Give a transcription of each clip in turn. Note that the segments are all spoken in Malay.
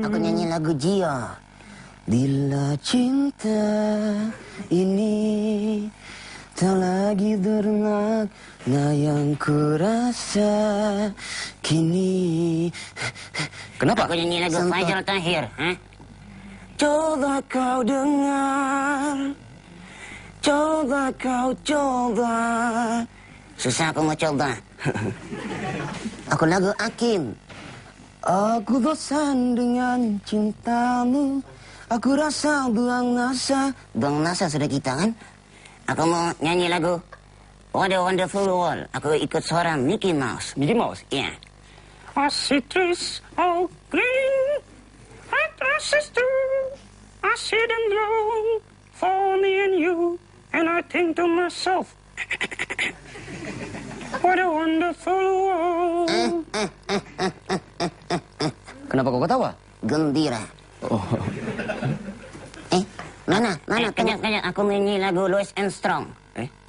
Aku nyanyi lagu Jia. Bila cinta ini tak lagi bermakna yang kurasa kini. Kenapa? Aku nyanyi lagu Faizal Tahir. Coba kau dengar, coba kau coba. Susah aku mau coba. Aku lagu Akim. Aku bosan dengan cintamu. Aku rasa buang asa. Buang nasa sudah kita kan? Aku mau nyanyi lagu What a Wonderful World. Aku ikut suara Mickey Mouse. Mickey Mouse? Iya. I see trees all green, and grasses too. I see them grow for me and you, and I think to myself, what a wonderful world. Kenapa kau ketawa? Gembira. Oh. Mana? Kejap. Aku nyanyi lagu Louis Armstrong.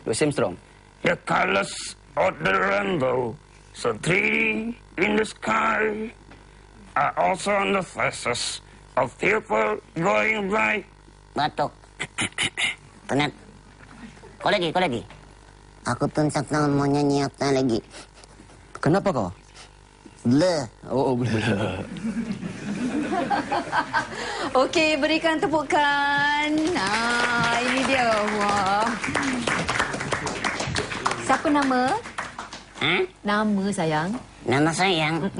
Louis Armstrong. The colors of the rainbow, so pretty in the sky, are also on the faces of people going by. Batuk. Penat. Kau lagi. Aku tunjuk tangan mau nyanyi apa lagi. Kenapa kau? Bleh. Oh, boleh. Okey, berikan tepukan. Ini dia. Wah. Siapa nama? Nama sayang. Nama sayang.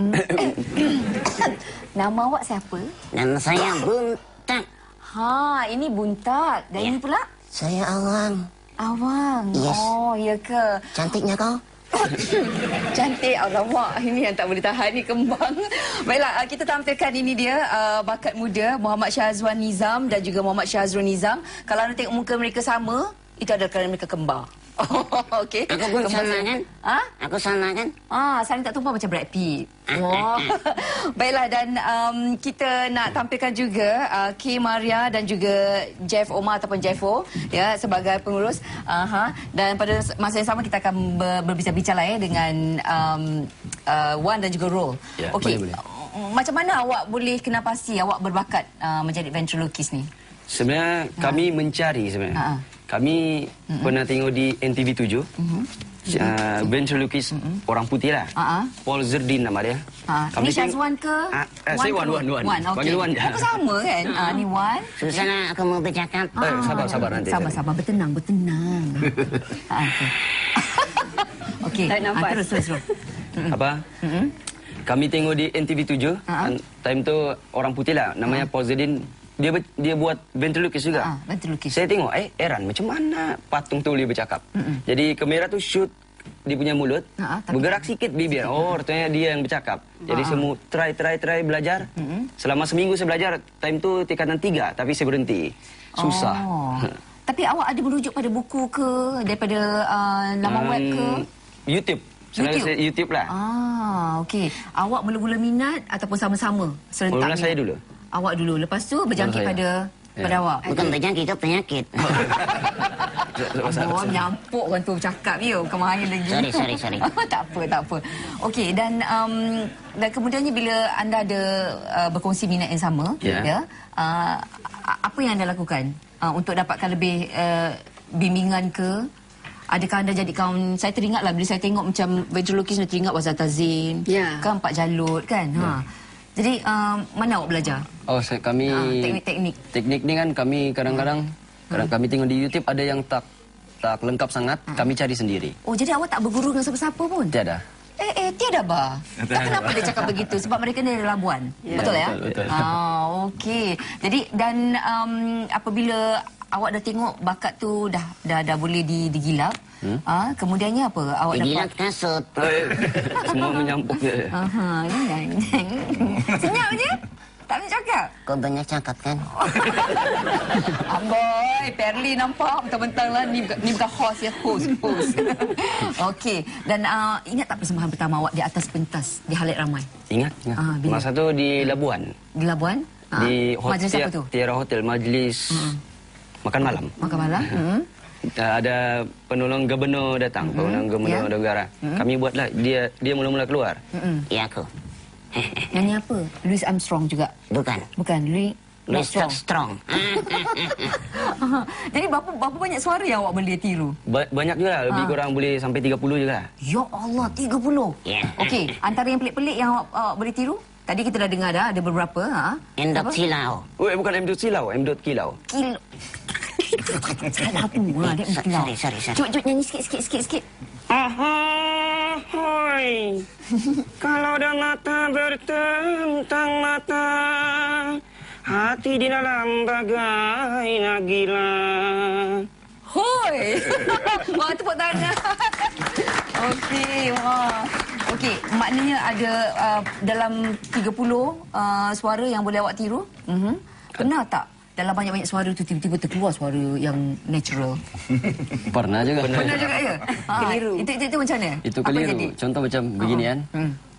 Nama awak siapa? Nama saya Buntak. Ini Buntak. Dan ini pula? Saya Awang. Awang. Yes. Oh, ya ke? Cantiknya kau? Cantik, alamak. Ini yang tak boleh tahan ni, kembang. Baiklah, kita tampilkan ini dia bakat muda Muhammad Syazwan Nizam dan juga Muhammad Syazrul Nizam. Kalau anda tengok muka mereka sama, itu adalah kerana mereka kembar. Okey. Aku pun sama kan? Aku sama kan? Saling tak tumpah macam Brad Pitt. Baiklah, dan kita nak tampilkan juga K. Maria dan juga Jeff Omar ataupun Jeffo ya, sebagai pengurus. Dan pada masa yang sama kita akan berbincang-bincang dengan Wan dan juga Rol. Ya, okey. boleh. Macam mana awak boleh kenal pasti awak berbakat menjadi ventriloquist ni? Sebenarnya kami mencari sebenarnya. Kami pernah tengok di NTV7. Ventriloquist orang putih lah. Paul Zerdin nama dia. Ini Syazwan ke? Saya Wan. Panggil Wan. Aku sama kan? Ni Wan. Susana, aku mau bercakap. Sabar nanti. Sabar. Bertenang. Okey. Terus. Apa? Kami tengok di NTV7. Time tu orang putih lah. Namanya Paul Zerdin. Dia buat ventriloquist juga. Ventriloquist. Saya tengok, Eran macam mana patung tu boleh bercakap. Jadi kamera tu shoot dia punya mulut, bergerak sikit bibir. Oh, artinya dia yang bercakap. Jadi semua try belajar. Selama seminggu saya belajar. Time tu tingkatan 3, tapi saya berhenti. Susah. Tapi awak ada merujuk pada buku ke? Daripada laman web ke? YouTube. Saya YouTube lah. Okey. Awak mula-mula minat ataupun sama-sama? Mula-mula saya dulu. Awak dulu. Lepas tu berjangkit pada awak. Bukan berjangkit, itu penyakit. Menyampuk orang tu bercakap ya. Bukan main lagi. Sorry. tak apa. Okey, dan kemudiannya bila anda ada berkongsi minat yang sama, apa yang anda lakukan untuk dapatkan lebih bimbingan ke? Adakah anda jadi kawan? Saya teringatlah bila saya tengok macam ventriloquist, saya teringat Wazal Tazim, kan Pak Jalut kan. Jadi mana awak belajar? Kami teknik-teknik. Teknik ni kan kami kadang-kadang kami tengok di YouTube ada yang tak lengkap sangat, kami cari sendiri. Jadi awak tak berguru dengan siapa-siapa pun? Tiada. Tiada bah. Tak, kenapa dia cakap begitu? Sebab mereka ni dari Labuan. Betul ya? Betul. Okey. Jadi dan apabila awak dah tengok bakat tu dah boleh digilap, kemudiannya apa? Awak digilap kasut. Semua menyampuk je. Senyap je. Tak boleh cakap. Kau banyak cakap kan? Amboi, Perli nampak mentang-mentang lah ni bukan host ya, host. Okey. Dan ingat tak persembahan pertama awak di atas pentas di halayak ramai? Ingat. Masa tu di Labuan. Di Labuan? Di majlis apa tu? Tiara Hotel, majlis makan malam. Ada penolong gubernur datang, penolong gubernur negara. Kami buatlah, dia mula-mula keluar. Ya aku. Nyanyi apa? Louis Armstrong juga? Bukan. Bukan, Louis Strong. Jadi berapa banyak suara yang awak boleh tiru? Banyak juga lah. Lebih kurang boleh sampai 30 juga lah. Ya Allah, 30? Ya. Okey, antara yang pelik-pelik yang awak boleh tiru? Tadi kita dah dengar dah, ada beberapa. Endok silau. Bukan M. Silau, M. Kilau. Kilo. Salah tu. Dia kilau. Sorry. Cuk, nyanyi sikit. Ahoy, kalau dah mata bertentang mata, hati di dalam bagai nagila. Hoi. Wah, tepuk tangan. Okey, wah. Okey, maknanya ada dalam 30 suara yang boleh awak tiru. Pernah tak dalam banyak-banyak suara tu tiba-tiba terkeluar suara yang natural? Pernah juga. Pernah juga ya? Keliru. Itu macam mana? Itu keliru. Contoh macam begini kan.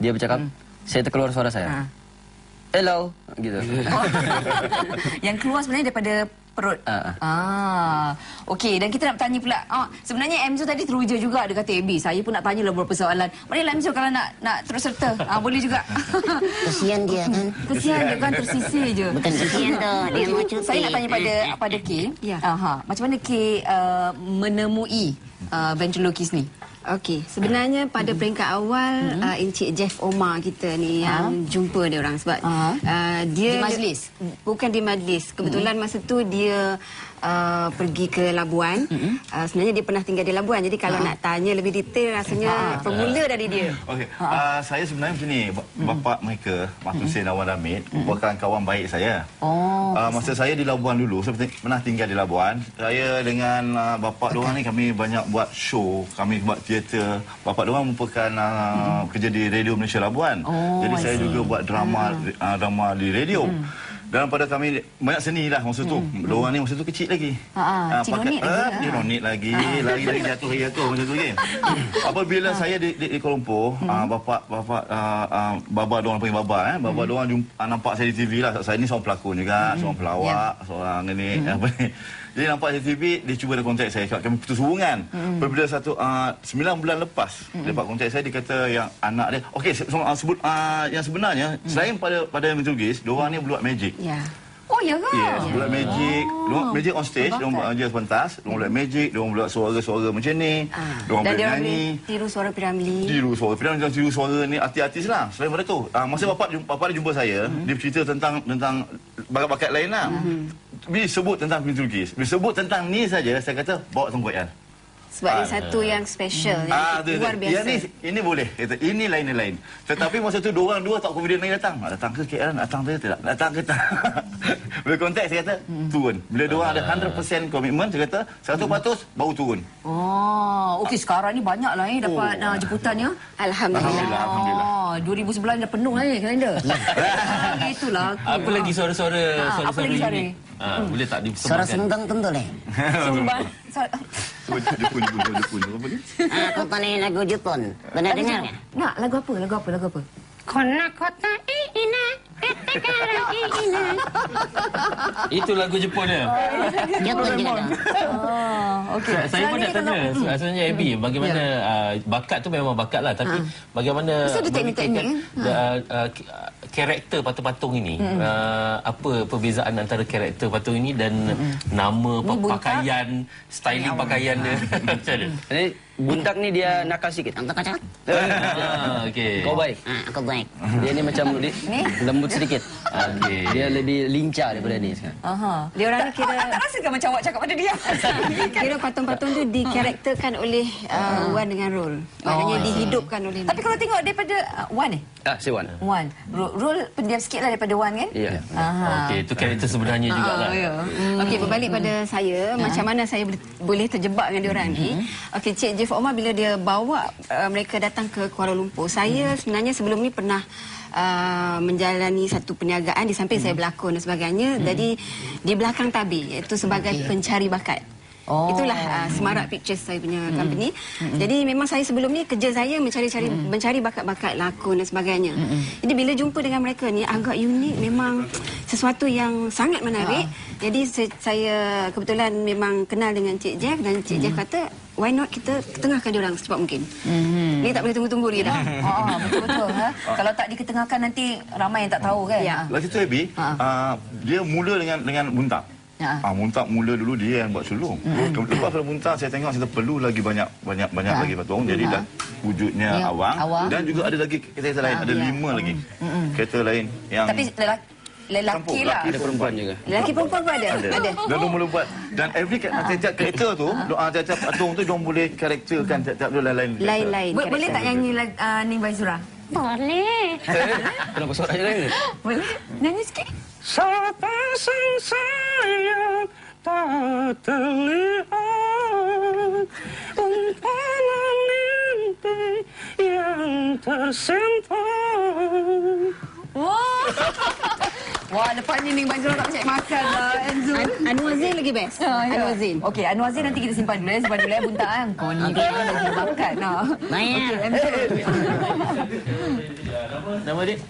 Dia bercakap, saya terkeluar suara saya. Hello, gitu. Yang keluar sebenarnya daripada perut. Okey, dan kita nak bertanya pula. Sebenarnya Emzo tadi teruja juga, dia kata, saya pun nak tanya lah beberapa soalan. Marilah Emzo kalau nak terus serta. Boleh juga. Kesian dia kan. Kesian dia kan, tersisih je. Bukan kesian tu, dia mau cuti. Saya nak tanya pada K. Ya. Macam mana K menemui ventriloquist ni? Okey, sebenarnya pada peringkat awal Encik Jeff Omar kita ni yang jumpa dia orang sebab dia di majlis. Bukan di majlis. Kebetulan masa tu dia pergi ke Labuan. Sebenarnya dia pernah tinggal di Labuan. Jadi kalau nak tanya lebih detail rasanya bermula dari dia. Okey, saya sebenarnya macam ni, bapa mereka, Mak Hussein Awan Hamid, merupakan kawan baik saya. Masa saya di Labuan dulu, saya pernah tinggal di Labuan. Saya dengan bapa diorang ni kami banyak buat show, kami buat teater. Bapa diorang merupakan kerja di Radio Malaysia Labuan. Jadi saya juga buat drama di radio. Dan pada kami banyak seni lah masa tu. Diorang ni masa tu kecil lagi. Cironit lagi. Lagi jatuh macam tu kan. Apabila saya di Kuala Lumpur, baba diorang panggil baba. Baba diorang nampak saya di TV lah. Saya ni seorang pelakon juga, seorang pelawak, seorang ni apa ni. Jadi nampak di TV, dia cuba ada kontak saya. Kami putus hubungan. Berbeza 9 bulan lepas, dia dapat kontak saya, dia kata yang anak dia. Okey, yang sebenarnya, selain pada ventriloquist, diorang ni buat magic. Ya. Oh, ya ke? Yes, buat magic. Magic on stage, diorang ajar pentas, diorang buat magic, diorang buat suara-suara macam ni. Diorang boleh nyanyi. Tiru suara Piramli. Tiru suara ni artis-artis lah. Selain daripada tu, masa bapa dia jumpa saya, dia bercerita tentang bakat-bakat lain lah. Bila sebut tentang ventriloquist, bila sebut tentang ni saja, saya kata bawa tempoyak. Sebab dia satu yang special, yang luar biasa. Ini boleh, kata, ini lain. Tetapi masa tu diorang dua tak confident lagi datang. Datang ke KL, datang ke tidak? Datang ke tak? Bila konteks saya kata, turun. Bila diorang ada 100% komitmen, saya kata 100% baru turun. Okey, sekarang ni banyak lah dapat jemputannya. Alhamdulillah. 2011 dah penuh lah kalender. Itulah. Apa lagi suara-suara ini? Boleh tak Suara sembang tentu leh. Sumbang. Jepun. Apa ni? Aku tanya lagu Jepun. Pernah dengar kan? Nak, lagu apa? Kona kota ina, ketekara ina. Itu lagu Jepun ya? Jepun juga. Okey. Saya pun nak tanya, sebenarnya Abby, bagaimana bakat tu memang bakat lah, tapi bagaimana mesti ada teknik-teknik karakter patung-patung ini, apa perbezaan antara karakter patung ini dan nama pakaian, styling pakaian dia macam mana? Buntak ni dia nakal sikit. Untuk kacau? Okey. Kau baik. Aku baik. Dia ni macam lembut sedikit. Okey. Dia lebih lincah daripada ni sekarang. Dia orang ni kira... Tak rasa kan macam awak cakap pada dia? Kira patung-patung tu dikarakterkan oleh Wan dengan Rol. Maknanya dihidupkan oleh Tapi kalau tengok daripada Wan Si Wan. Wan. Rol pendiam sikit lah daripada Wan kan? Ya. Okey, itu karakter sebenarnya jugalah. Okey, berbalik pada saya, macam mana saya boleh terjebak dengan diorang ni. Okey, Cik Jeff Omar bila dia bawa mereka datang ke Kuala Lumpur, saya sebenarnya sebelum ni pernah menjalani satu perniagaan di samping saya berlakon dan sebagainya. Jadi di belakang tabir, iaitu sebagai pencari bakat. Itulah Semarak Pictures, saya punya company. Jadi memang saya sebelum ni kerja saya mencari bakat-bakat lakon dan sebagainya. Jadi bila jumpa dengan mereka ni agak unik, memang sesuatu yang sangat menarik. Jadi saya kebetulan memang kenal dengan Cik Jeff dan Cik Jeff kata why not kita ketengahkan dia orang secepat mungkin. Ni tak boleh tunggu-tunggu lagi dah. Betul-betul. Kalau tak diketengahkan nanti ramai yang tak tahu kan. Ya. Lagi tu Abby, dia mula dengan Buntak. Buntak mula dulu dia yang buat sulung. Lepas pada Buntak saya tengok kita perlu lagi banyak lagi patung. Jadi dah wujudnya awang. Dan juga ada lagi kereta lain, ada 5 lagi kereta lain yang. Tapi lelaki lah. Ada perempuan juga. Lelaki perempuan pun ada. Dan dia mula buat. Dan tiap kereta tu, tiap patung tu dia boleh karakterkan tiap lain-lain. Boleh tak nyanyi Ning Baizura? Boleh. Kenapa suaranya lain? Boleh? Nyanyi sikit. Sepasang sayap tak terlihat, umpanan mimpi yang tersimpan. Wah, lepas ni Ning Baizura tak cari makan lah, Enzo. Anwar Zain lagi best. Anwar Zain. Okey, Anwar Zain nanti kita simpan dulu ya. Simpan dulu ya, Buntak kan. Kau ni kan lagi bakat. Bayar. Nama dia?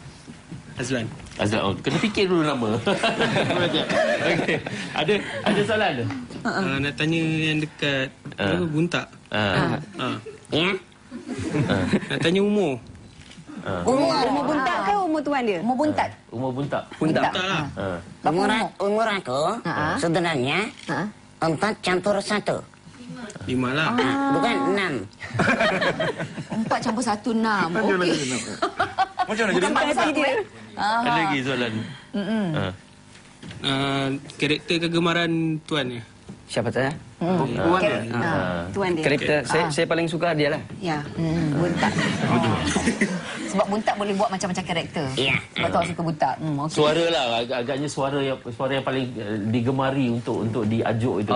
Azlan. Azlan. Oh, kena fikir dulu nama. Okey. Ada soalan tu? Nak tanya yang dekat Buntak. Ya. Nak tanya umur. Umur Buntak ke umur tuan dia? Umur Buntak. Umur Buntak. Buntak lah. Umur aku sebenarnya 4 campur 1. 5 lah. Bukan 6. 4 campur 1, 6. Okey. Macam mana jadi Bukan dia. Ada lagi soalan? Karakter kegemaran tuan ya? Siapa tanya? Tuan dia. Karakter saya paling suka dia lah. Ya. Buntak. Sebab Buntak boleh buat macam-macam karakter. Ya. Sebab tu aku suka Buntak. Okay. Suara lah, agaknya suara yang paling digemari untuk diajuk itu.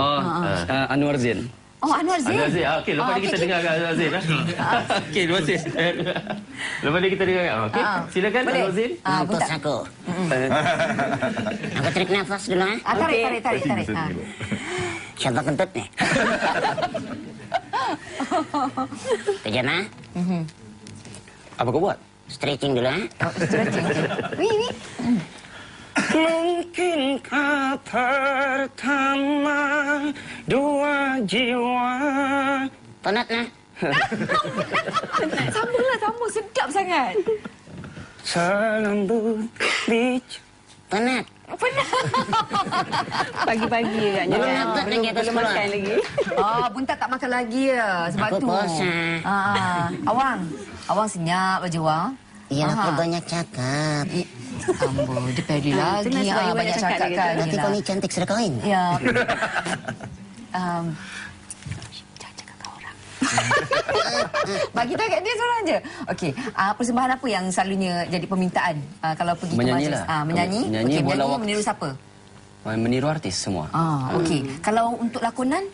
Anwar Zain. Anwar Zain. Anwar Zain. Okey, lepas ni kita dengar Anwar Zain. Okey, terima kasih. Lepas ni kita dengar. Okey, silakan Anwar Zain. Mampus aku. Aku tarik nafas dulu. Tarik. Siapa kentut nih? Kejam ah? Apa kau buat? Stretching dulu ah. Stretching. Wih. Mungkinkah pertama dua jiwa. Penat nah. Sambung sedap sangat. Selembut di Penat. Pagi-pagi agaknya. Belum makan lagi. Buntak tak makan lagi ya. Sebab Aku tu. puasa. Awang senyap baju awang. Iya, aku banyak cakap. Ambo, dia pedi lagi. Itulah sebab you Banyak cakap kan. Nanti kau ni cantik serkain. Ya. Jangan cakap kau orang. Bagi tahu kat dia seorang je. Okey, persembahan apa yang selalunya jadi permintaan kalau pergi Menyanyi ke majlis? lah. Menyanyi. Menyanyi, Okey, bola menyanyi waktu. meniru siapa? Meniru artis semua. Okey. Kalau untuk lakonan?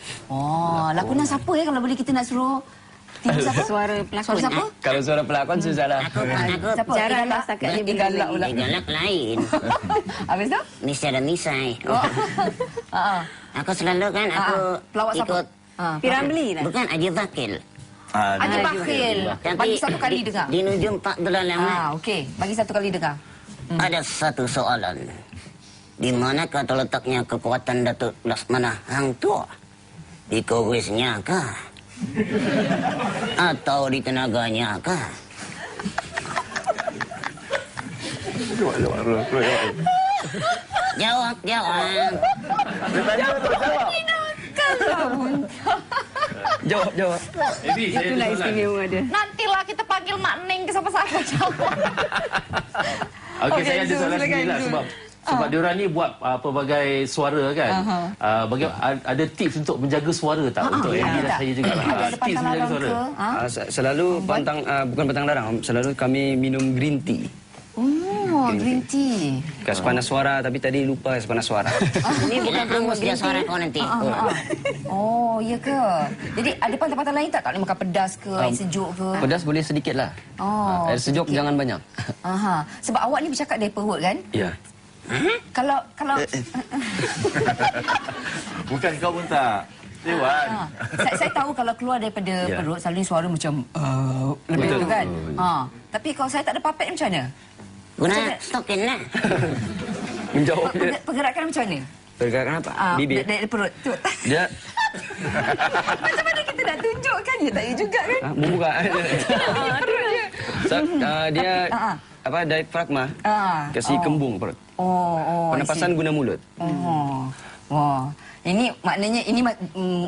Lakonan siapa ya kalau boleh kita nak suruh tiru siapa? Suara pelakon. Suara siapa? Kalau suara pelakon susah lah. Aku Siapa? Jarang lah setakat ni bila galak pula. galak lain. Habis tu? Nisa dan Nisai. Aku selalu kan Pelawak siapa? ikut Piramli lah. bukan Haji Zakil. Haji Bakhil. Bagi satu kali dengar. Di Nujum 4 bulan lama. Okey. Bagi satu kali dengar. Ada satu soalan. Di manakah terletaknya kekuatan Datuk Laksamana Hang Tuah? Di kurisnya kah? Atau di tenaganya kah? Jawab. Jawab. Itulah istimewa dia. Nantilah kita panggil Mak Ning ke siapa-siapa jawab. Okey, saya ada soalan sendiri lah sebab diorang ni buat pelbagai suara kan. Ada tips untuk menjaga suara tak? Untuk Andy dan saya juga. Tips menjaga suara. Selalu bukan pantang larang. Selalu kami minum green tea. Green tea. Kas panas suara, tapi tadi lupa kas panas suara. Ini bukan hangus dia suara kau nanti. Oh, iya ke? Jadi ada pantang-pantang lain tak? Tak boleh makan pedas ke, air sejuk ke? Pedas boleh sedikit lah. Air sejuk jangan banyak. Sebab awak ni bercakap dari perut kan? Ya. Kalau Bukan kau pun tak. Dewan. Saya tahu kalau keluar daripada perut selalunya suara macam lebih tu kan. Tapi kalau saya tak ada puppet ni macam mana? Guna stokin lah. Menjawab dia. Pergerakan macam mana? Pergerakan apa? Bibir. Dari perut tu. Dia Macam mana kita nak tunjukkan je tak ya juga kan? Membuka. So, dia diafragma. Kasih kembung perut. Pernafasan guna mulut. Wah. Ini maknanya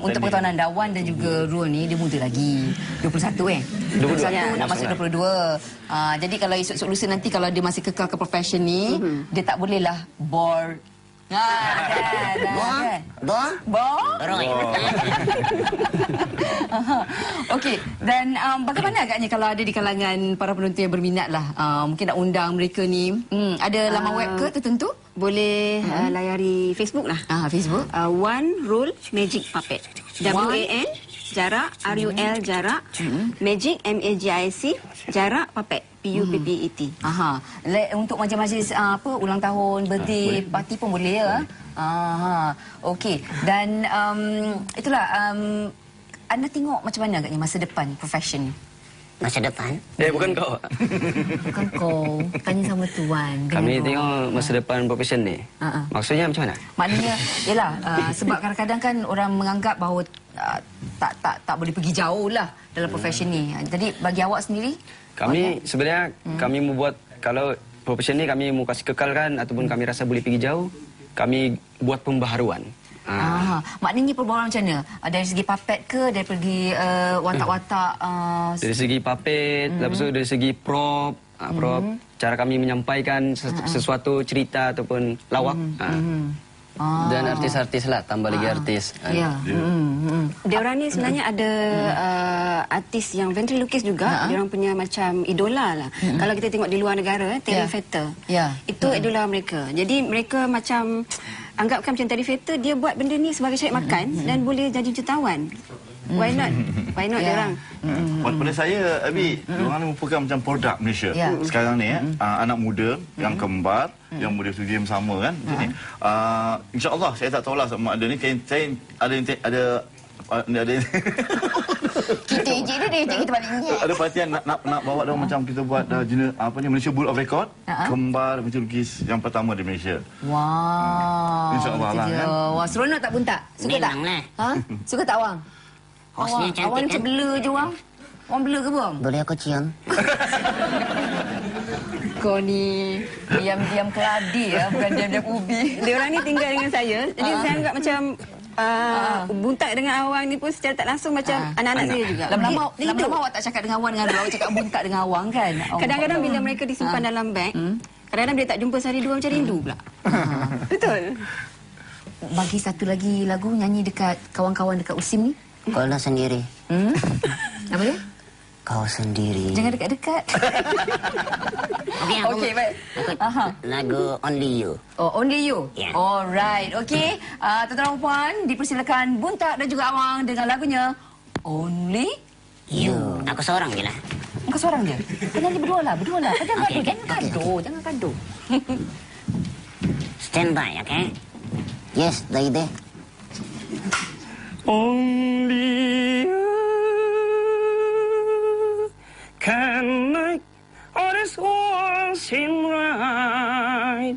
untuk pengetahuan anda, Wan dan juga Rul ni dia muda lagi. 21 21 nak masuk 22. Jadi kalau esok lusa nanti kalau dia masih kekal ke profession ni, dia tak bolehlah bore. Okey, dan bagaimana agaknya kalau ada di kalangan para penonton yang berminat lah, mungkin nak undang mereka ni, ada laman web ke tertentu? Boleh layari Facebook lah. Facebook. One Rule Magic Puppet. WAN jarak RUL jarak Magic MAGIC jarak Puppet PUPPET. Untuk majlis-majlis ulang tahun, birthday, parti pun boleh ya. Okey. Dan itulah anda tengok macam mana agaknya masa depan profession ni? Masa depan? Bukan kau. Bukan kau. Tanya sama Tuan. Kami tengok masa depan profession ni. Maksudnya macam mana? Maknanya, yelah, sebab kadang-kadang kan orang menganggap bahawa tak boleh pergi jauh lah dalam profession ni. Jadi bagi awak sendiri? Kami sebenarnya kami membuat, kalau profession ni kami mau kasih kekalkan ataupun kami rasa boleh pergi jauh, kami buat pembaharuan. Maknanya perbaharuan macam mana? Dari segi puppet ke, dari segi watak-watak? Dari segi puppet, lepas tu dari segi prop, cara kami menyampaikan sesuatu cerita ataupun lawak. Dan artis-artis lah, tambah lagi artis. Diorang ni sebenarnya ada artis yang ventriloquist juga. Diorang punya macam idola lah. Kalau kita tengok di luar negara, Terry Fator. Itu idola mereka. Jadi mereka macam anggapkan macam Terry Fator, dia buat benda ni sebagai cari makan dan boleh jadi jutawan. Why not? Why not diorang? Pada saya, Abi, diorang ni merupakan macam produk Malaysia. Sekarang ni, anak muda yang kembar, yang boleh tu game sama kan. Jadi, insya-Allah saya tak tahulah sama ada ni, saya ada kita ejek dia ejek kita balik ni. Ada perhatian nak bawa dia macam kita buat Malaysia Bull of Record, kembar ventriloquist yang pertama di Malaysia. Wow. InsyaAllah lah kan. Wah, seronok tak Buntak? Suka tak? Suka tak Wang? Hostnya cantik Awang macam blur je Wang. Wang blur ke Bang? Boleh aku cium? Kau ni diam-diam keladi ya, bukan diam-diam ubi. Diorang ni tinggal dengan saya. Jadi saya anggap macam Buntak dengan Awang ni pun secara tak langsung macam anak-anak saya juga. Lama-lama awak tak cakap dengan Awang dengan awak cakap Buntak dengan Awang kan? Kadang-kadang bila mereka disimpan dalam beg, kadang-kadang bila tak jumpa sehari dua macam rindu pula. Betul. Bagi satu lagi lagu nyanyi dekat kawan-kawan dekat USIM ni. Kau lah sendiri. Apa dia? Kau sendiri. Jangan dekat-dekat. Okey, baik. Lagu Only You. Oh, Only You? Yeah. Alright, okey. Tuan-tuan dan puan, dipersilakan Buntak dan juga Awang dengan lagunya Only You. Aku seorang je lah. Engkau seorang je? Penyanyi berdua lah. Jangan gaduh. Stand by, okay? Yes, lady. Only you can make all this world seem right.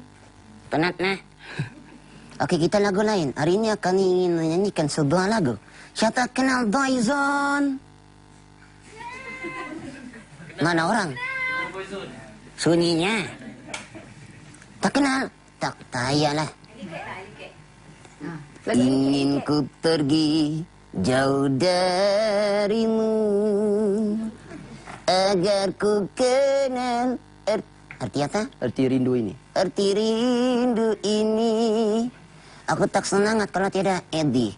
Penat nah. Okey, kita lagu lain. Hari ini akan ingin menyanyikan sebuah lagu. Siapa kenal Boyzone? Mana orang? Sunyinya. Tak kenal? Tak payahlah. Ingin ku pergi jauh darimu agar ku kenal arti apa? Arti rindu ini. Arti rindu ini. Aku tak semangat kalau tidak Eddie.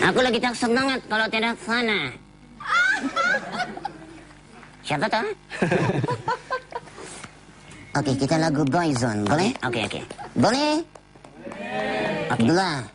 Aku lagi tak semangat kalau tidak Fana. Siapa tahu? Okey, kita lagu Boyzone, boleh? Okey. Boleh? Okey. Dua.